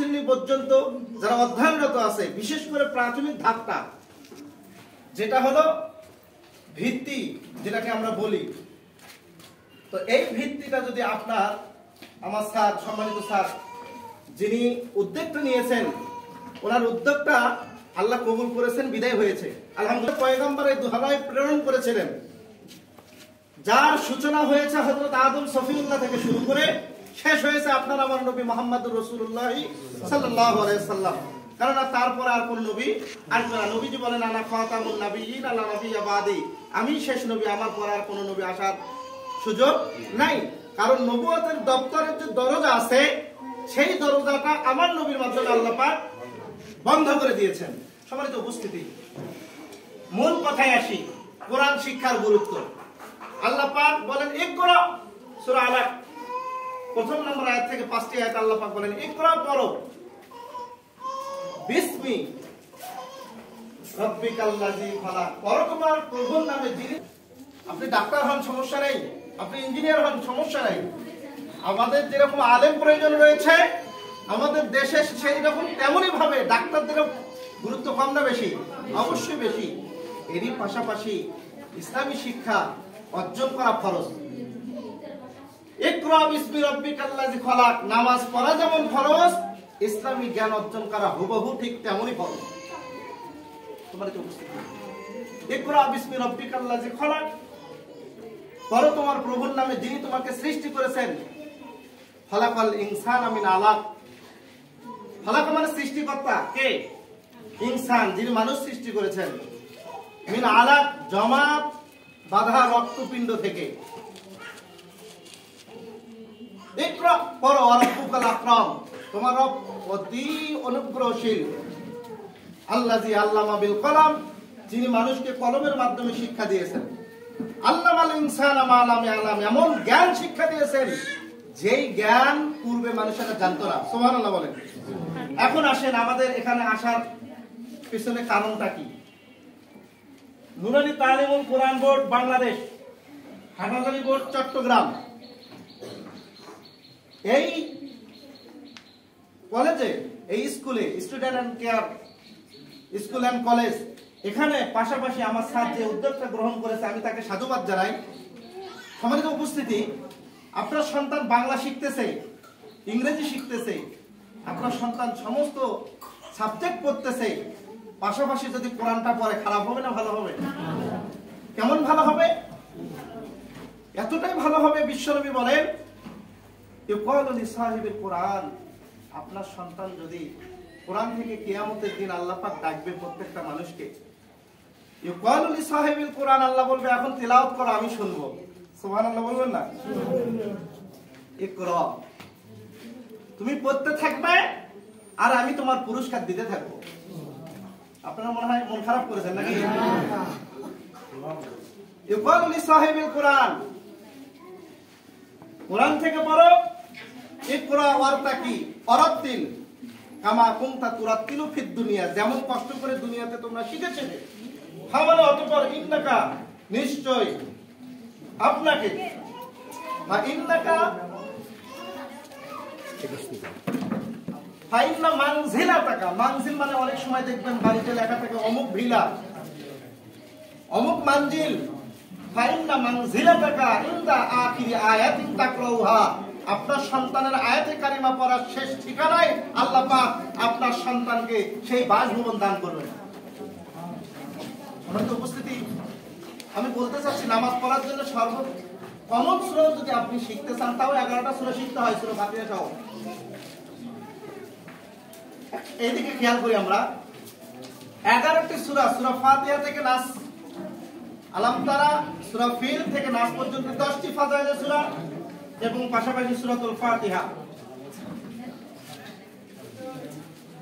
শ্রেণী পর্যন্ত যারা অধ্যয়নরত আছে, বিশেষ করে প্রাথমিক ধাপটা যেটা হলো ভিত্তি, যেটাকে আমরা বলি, তো এই ভিত্তিটা যদি আপনার আমার স্যার, সম্মানিত স্যার যিনি উদ্যোগটা নিয়েছেন, ওনার উদ্যোগটা আল্লাহ কবুল করেছেন, বিদায় হয়েছে আলহামদুলিল্লাহ। পয়গম্বর এই দুহারায় প্রেরণ করেছিলেন, যার সূচনা হয়েছে হযরত আদম সফিউল্লাহ থেকে শুরু করে শেষ হয়েছে আপনার আমার নবী মুহাম্মদুর রাসূলুল্লাহ সাল্লাল্লাহু আলাইহি সাল্লাম। কারণ তারপরে আর কোন নবী আসবে না। নবীজি বলেন আনা খাতামুন নাবিয়্যিন লা নাবিয়্যা বাদি, আমি শেষ নবী, আমার পরে আর কোন নবী আসার সুযোগ নাই। কারণ নবুয়তের দপ্তরের যে দরজা আছে, সেই দরজাটা আমার নবীর মাধ্যমে আল্লাহ পাক বন্ধ করে দিয়েছেন। সম্মানিত উপস্থিতি, মূল কথায় আসি, কোরআন শিক্ষার গুরুত্ব। আল্লাহ পাক বলেন ইকরা, সূরা আলাক প্রথম নম্বর আয়াত থেকে 5টি আয়াত আল্লাহ পাক বলেন ইকরা, পড়ো, বিসমি রাব্বিকাল্লাযী খালাক, পড়ো তোমার প্রভুর নামে যিনি। আপনি ডাক্তার হন সমস্যা নেই, আপনি ইঞ্জিনিয়ার হন সমস্যা নেই, আমাদের যেরকম আলেম প্রয়োজন রয়েছে আমাদের দেশে সেই রকম তেমনই ভাবে ডাক্তারদেরও গুরুত্ব কম না বেশি? অবশ্যই বেশি। এরই পাশাপাশি ইসলামী শিক্ষা অর্জন করা ফরজ। ইকরা বিসমি রাব্বিকাল্লাযী খালাক, নামাজ পড়া যেমন ফরজ, ইসলামী জ্ঞান অর্জন করা হুবহু ঠিক তেমনই ফরজ। তোমাদের উপস্থিতি, ইকরা বিসমি রাব্বিকাল্লাযী খালাক, পড়ো তোমার প্রভুর নামে যিনি তোমাকে সৃষ্টি করেছেন। খালাকাল ইনসানা মিন আলাক, খালাক মানে সৃষ্টিকর্তা কে? ইনসান, যিনি মানুষ সৃষ্টি করেছেন। মিন আলাক, জমাট বাঁধা রক্তপিণ্ড থেকে। ইকরা, পড়ো, রাব্বুকাল আকরাম, তোমার রব অতি অনুগ্রহশীল। আল্লাযী আল্লামা বিল কলম, যিনি মানুষকে কলমের মাধ্যমে শিক্ষা দিয়েছেন। আল্লামাল ইনসানা মা লাম ইয়ালাম, এমন জ্ঞান শিক্ষা দিয়েছেন যেই জ্ঞান পূর্বে মানুষেরা জানতো না। সুবহানাল্লাহ বলেন। এখন আসেন আমাদের এখানে আসার পিছনে কারণটা কি? নুরানী তালিমুল কোরআন বোর্ড বাংলাদেশ, হাটহাজারী বোর্ড চট্টগ্রাম, এই কলেজে, এই স্কুলে, student and care school and college, এখানে পাশাপাশি আমার স্যার যে উদ্যোগটা গ্রহণ করেছে আমি তাকে সাধুবাদ জানাই। সম্মানিত উপস্থিতি, আপনার সন্তান বাংলা শিখতেছে, ইংরেজি শিখতেছে, আপনার সন্তান সমস্ত সাবজেক্ট পড়তেছে, পাশাপাশি যদি কোরআনটা পড়ে, খারাপ হবে না ভালো হবে? কেমন ভালো হবে? এতটাই ভালো হবে, বিশ্বনবী বলেন ইউকালু লিসাহিবিল কোরআন, আপনার সন্তান যদি কোরআন থেকে কিয়ামতের দিন আল্লাহ পাক ডাকবে প্রত্যেকটা মানুষকে, ইউকালু লিসাহিবিল কোরআন, আল্লাহ বলবে এখন তিলাওয়াত করো, আমি শুনবো। সুবহানাল্লাহ বলবেন না? ইকরা, তুমি পড়তে থাকবে আর আমি তোমার পুরস্কার দিতে থাকবো। আপনারা মনে হয় মন খারাপ করেছেন নাকি? ইউকালু লিসাহিবিল কোরআন, কোরআন থেকে পড়ো। ইকরা ওয়ারতাকি ওয়ারাতিল কামা কুনতা তুরাতিলু ফিদ দুনিয়া, যেমন কষ্ট করে দুনিয়াতে তোমরা শিখেছিলে। হাওয়ালা, অতঃপর ইন্নাকা, নিশ্চয় আপনাকে, বা ইন্নাকা ফাইন্না মানজিলাতাকা, মানজিল মানে অনেক সময় দেখবেন বাড়িতে লেখা থাকে অমুক ভিলা, অমুক মানজিল। ফাইন্না মানজিলাতাকা ইনদা আখিরি আয়াতিন তাকরাউহা, আপনার সন্তানের আয়াতে কারিমা পড়ার শেষ ঠিকানায় আল্লাহ পাক আপনার সন্তানকে সেই বাসভবন দান করবেন। সম্মানিত উপস্থিতি, আমি বলতে চাচ্ছি নামাজ পড়ার জন্য সর্বকমন সূরা যদি আপনি শিখতে চান, তাও 11টা সূরা শিখতে হয়, সূরা ফাতিহা সহ। এইদিকে খেয়াল করি আমরা, 11টি সূরা, সূরা ফাতিহা থেকে নাস, আলাম তারা, সূরা ফিল থেকে নাস পর্যন্ত 10টি ফাজাইলের সূরা এবং পাশাপাশি সূরাতুল ফাতিহা।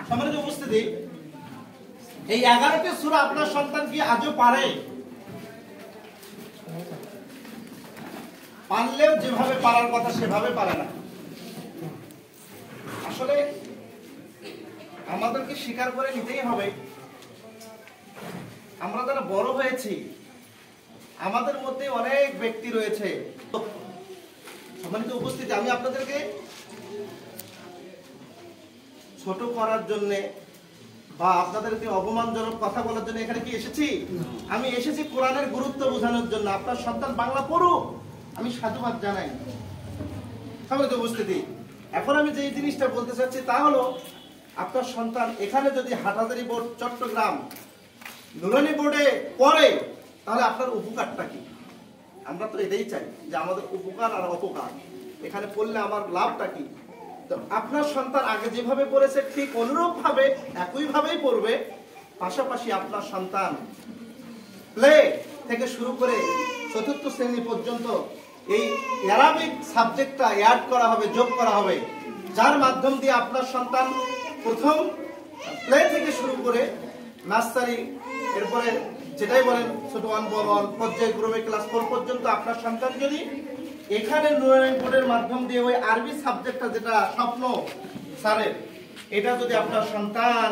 সম্মানিত উপস্থিতি, এই 11টি সূরা আপনার সন্তান কি আজও পারে? পারলেও যেভাবে পারার কথা সেভাবে পারে না। আসলে আমাদেরকে স্বীকার করে নিতেই হবে, আমরা যারা বড় হয়েছি আমাদের মধ্যে অনেক ব্যক্তি রয়েছে। সম্মানিত উপস্থিতি, আমি আপনাদেরকে ছোট করার জন্য বা আপনাদেরকে অপমানজনক কথা বলার জন্য এখানে কি এসেছি? আমি এসেছি কোরআনের গুরুত্ব বোঝানোর জন্য। আপনার সন্তান বাংলা পড়ুক, আমি সাধুবাদ জানাই। সম্মানিত উপস্থিতি, এখন আমি যে জিনিসটা বলতে চাচ্ছি তা হলো, আপনার সন্তান এখানে যদি হাটহাজারী বোর্ড চট্টগ্রাম নুরানি বোর্ডে পড়ে, তাহলে আপনার উপকারটা কি? আমরা তো এটাই চাই যে আমাদের উপকার আর অপকার, এখানে পড়লে আমার লাভটা কি? তো আপনার সন্তান আগে যেভাবে পড়েছে ঠিক অনুরূপ ভাবে একইভাবেই পড়বে। পাশাপাশি আপনার সন্তান প্লে থেকে শুরু করে চতুর্থ শ্রেণী পর্যন্ত এই অ্যারাবিক সাবজেক্টটা অ্যাড করা হবে, যোগ করা হবে, যার মাধ্যম দিয়ে আপনার সন্তান প্রথম প্লে থেকে শুরু করে নার্সারি, এরপরে যেটাই বলেন ছোট ওয়ান পর্যায়ক্রমে ক্লাস 4 পর্যন্ত আপনার সন্তান যদি এখানে নুরানি বোর্ডের মাধ্যম দিয়ে ওই আরবি সাবজেক্টটা, যেটা স্বপ্ন স্যারের, এটা যদি আপনার সন্তান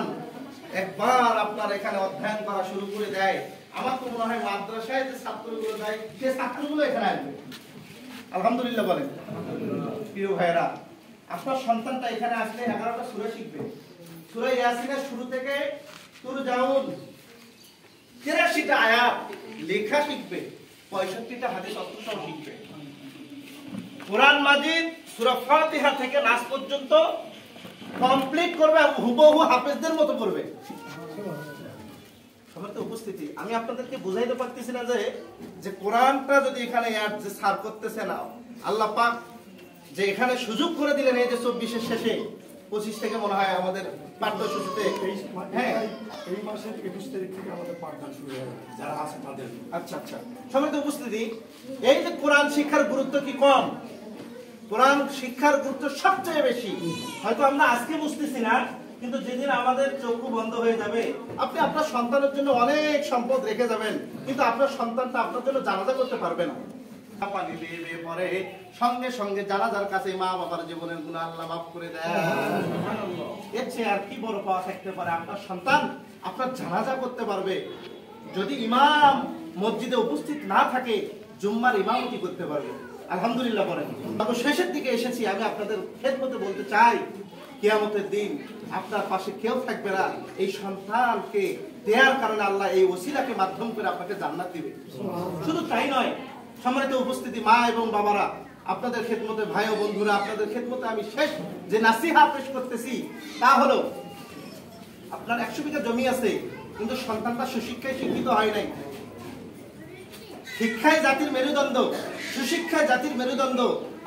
একবার আপনার এখানে অধ্যয়ন করা শুরু করে দেয়, আমার তো মনে হয় মাদ্রাসায় যে ছাত্রগুলো যায় সে ছাত্রগুলো এখানে আসবে। আলহামদুলিল্লাহ বলেন। প্রিয় ভাইরা, আপনার সন্তানটা এখানে আসলে 11টা সূরা শিখবে। সূরা ইয়াসিনের শুরু থেকে তুরজাউন 83টা আয়াত লেখা শিখবে, 65টা হাদিস অর্থ সহ শিখবে। কোরআন মাজিদ সূরা ফাতিহা থেকে নাস পর্যন্ত কমপ্লিট করবে, হুবহু হাফেজদের মতো করবে। সবার তো উপস্থিতি, আমি আপনাদেরকে বুঝাইতে পারতেছি না যে কোরআনটা যদি এখানে যে সার করতেছে না, আল্লাহ পাক যে এখানে সুযোগ করে দিলেন এই যে 24-এর শেষে 25 থেকে মনে হয় আমাদের পাঠ্যসূচিতে, হ্যাঁ এই মাসের 21 তারিখ থেকে আমাদের পাঠদান শুরু হবে যারা আছে তাদের। আচ্ছা আচ্ছা, সবার তো উপস্থিতি, এই যে কোরআন শিক্ষার গুরুত্ব কি কম? কোরআন শিক্ষার গুরুত্ব সবচেয়ে বেশি। হয়তো আমরা আজকে বুঝতেছি না, কিন্তু যেদিন আমাদের চক্ষু বন্ধ হয়ে যাবে, আপনি আপনার সন্তানের জন্য অনেক সম্পদ রেখে যাবেন, কিন্তু আপনার সন্তানটা আপনার জন্য জানাজা করতে পারবে না। পানি দিয়ে পরে সঙ্গে সঙ্গে জানাজার কাছে মা বাবার জীবনের গুনাহ আল্লাহ মাফ করে দেয়। এর চেয়ে আর কি বড় পাওয়া থাকতে পারে? আপনার সন্তান আপনার জানাজা করতে পারবে। যদি ইমাম মসজিদে উপস্থিত না থাকে, জুম্মার ইমামতি করতে পারবে। আলহামদুলিল্লাহ বলেন। তবে শেষের দিকে এসেছি, আমি আপনাদের খেদমতে বলতে চাই, কিয়ামতের দিন আপনার পাশে কেউ থাকবে না, এই সন্তানকে দেওয়ার কারণে আল্লাহ এই ওসিলাকে মাধ্যম করে আপনাকে জান্নাত দিবে। শুধু তাই নয়, সম্মানিত উপস্থিতি মা এবং বাবারা, আপনাদের খেদমতে ভাই ও বন্ধুরা, আপনাদের খেদমতে আমি শেষ যে নাসিহা পেশ করতেছি তা হলো, আপনার 100 বিঘা জমি আছে, কিন্তু সন্তানটা সুশিক্ষায় শিক্ষিত হয় নাই। শিক্ষায় জাতির মেরুদণ্ড, সুশিক্ষায় জাতির মেরুদণ্ড।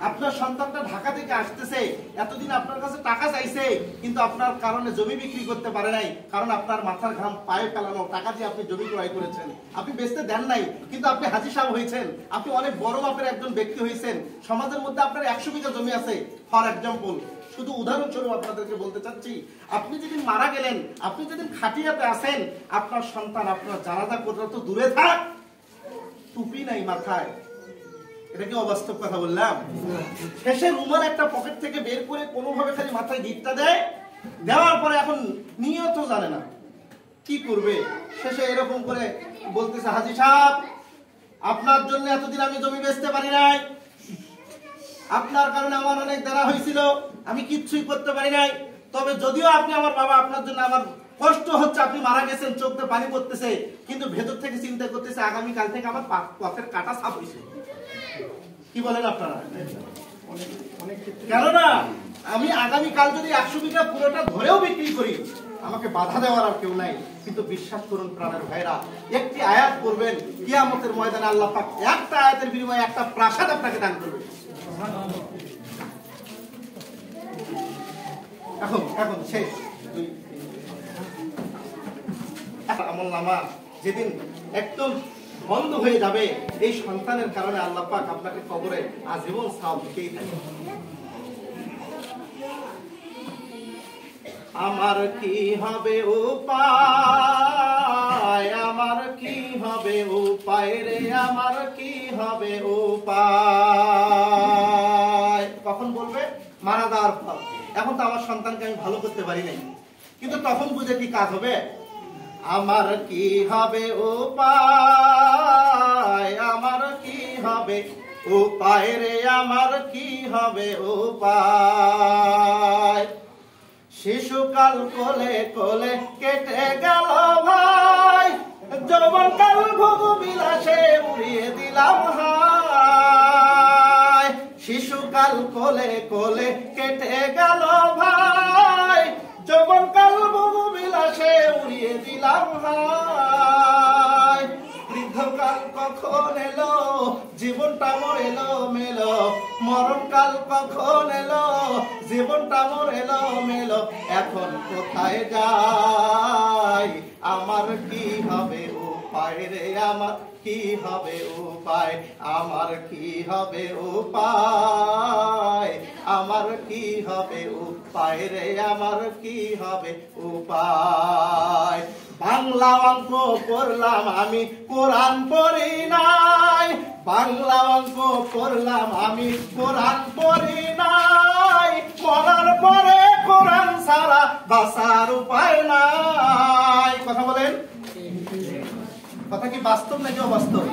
আপনার সন্তানটা ঢাকা থেকে আসতেছে, এতদিন আপনার কাছে টাকা চাইছে, কিন্তু আপনার কারণে জমি বিক্রি করতে পারে নাই, কারণ আপনার মাথার ঘাম পায়ে ফেলানো টাকা দিয়ে আপনি জমি ক্রয় করেছেন। আপনি বেচতে দেন নাই, কিন্তু আপনি হাজী সাহেব হয়েছেন, আপনি অনেক বড় মাপের একজন ব্যক্তি হয়েছেন। সমাজের মধ্যে আপনার 100 বিঘা জমি আছে, ফর এক্সাম্পল, শুধু উদাহরণস্বরূপ আপনাদেরকে বলতে চাচ্ছি, আপনি যেদিন মারা গেলেন, আপনি যেদিন খাটিয়াতে আসেন, আপনার সন্তান আপনার জানাজা করতে তো দূরে থাক, টুপি নাই মাথায়। এটা কি অবাস্তব কথা বললাম? শেষে রুমাল একটা পকেট থেকে বের করে কোনোভাবে খালি মাথায় গিটটা দেয়, দেওয়ার পরে এখন নিয়ত জানে না কি করবে। শেষে এরকম করে বলতেছে, হাজী সাহেব, আপনার জন্য এতদিন আমি জমি বেচতে পারি নাই, আপনার কারণে আমার অনেক দেনা হয়েছিল, আমি কিচ্ছুই করতে পারি নাই। তবে যদিও আপনি আমার বাবা, আপনার জন্য আমার কষ্ট হচ্ছে, আপনি মারা গেছেন, চোখে পানি পড়তেছে, কিন্তু ভেতর থেকে চিন্তা করতেছে আগামীকাল থেকে আমার পথের কাটা সাফ হয়েছে। কি বলেন আপনারা? কেননা আমি আগামীকাল যদি 100 বিঘা পুরোটা ধরেও বিক্রি করি, আমাকে বাধা দেওয়ার আর কেউ নাই। কিন্তু বিশ্বাস করুন প্রাণের ভাইরা, একটি আয়াত করবেন, কিয়ামতের ময়দানে আল্লাহ পাক একটা আয়াতের বিনিময়ে একটা প্রাসাদ আপনাকে দান করবে। এখন শেষ আমলনামা যেদিন একদম বন্ধ হয়ে যাবে, এই সন্তানের কারণে আল্লাহ পাক আপনাকে কবরে আজীবন সওয়াব দিতেই থাকবে। আমার কি হবে উপায়, আমার কি হবে উপায় রে, আমার কি হবে উপায়? কখন বলবে? মারা যাওয়ার পর। এখন তো আমার সন্তানকে আমি ভালো করতে পারি নাই, কিন্তু তখন বুঝে কি কাজ হবে? আমার কি হবে উপায়, আমার কি হবে উপায় রে, আমার কি হবে উপায়? শিশুকাল কোলে কোলে কেটে গেল ভাই, যৌবনকাল ভোগ বিলাসে উড়িয়ে দিলাম হায়। শিশুকাল কোলে কোলে কেটে গেল ভাই, যৌবনকাল ভোগ বিলাসে উড়িয়ে দিলাম হায়। বৃদ্ধকাল কখন এলো, জীবনটা মোর এলো মেলো, মরণকাল কখন এলো, জীবনটা মোর এলো মেলো, এখন কোথায় যাই, আমার কি হবে উপায় রে, আমার কি হবে উপায়, আমার কি হবে উপায়, আমার কি হবে উপায় রে, আমার কি হবে উপায়। বাংলা অঙ্ক পড়লাম আমি, কোরআন পড়ি নাই, বাংলা অঙ্ক পড়লাম আমি, কোরআন পড়ি নাই, পড়ার পরে কোরআন ছাড়া বাঁচার উপায় নাই। কথা বলেন, কথা কি বাস্তব নাকি অবাস্তব?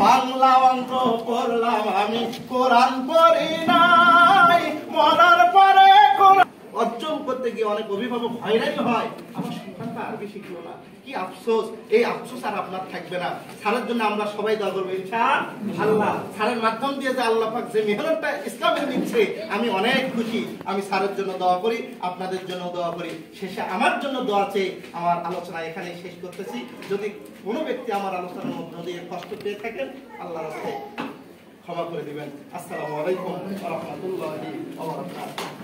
বাংলা অঙ্ক পড়লাম আমি, কোরআন পড়ি নাই, পড়ার পরে কোরআন অর্জন করতে গিয়ে অনেক অভিভাবক হয়রানি হয়, আমার সন্তানটা আরবি শিখলো না, কি আফসোস। এই আফসোস আর আপনার থাকবে না। স্যারের জন্য আমরা সবাই দোয়া করবো ইনশাআল্লাহ। স্যারের মাধ্যম দিয়ে যে আল্লাহ পাক যে মেহনতটা ইসলামে দিচ্ছে, আমি অনেক খুশি। আমি স্যারের জন্য দোয়া করি, আপনাদের জন্য দোয়া করি। শেষে আমার জন্য দোয়া চেয়ে আমার আলোচনা এখানেই শেষ করতেছি। যদি কোনো ব্যক্তি আমার আলোচনার মধ্য দিয়ে কষ্ট পেয়ে থাকেন, আল্লাহর রাস্তায় ক্ষমা করে দিবেন। আসসালামু আলাইকুম ওয়া রাহমাতুল্লাহি ওয়া বারাকাতুহু।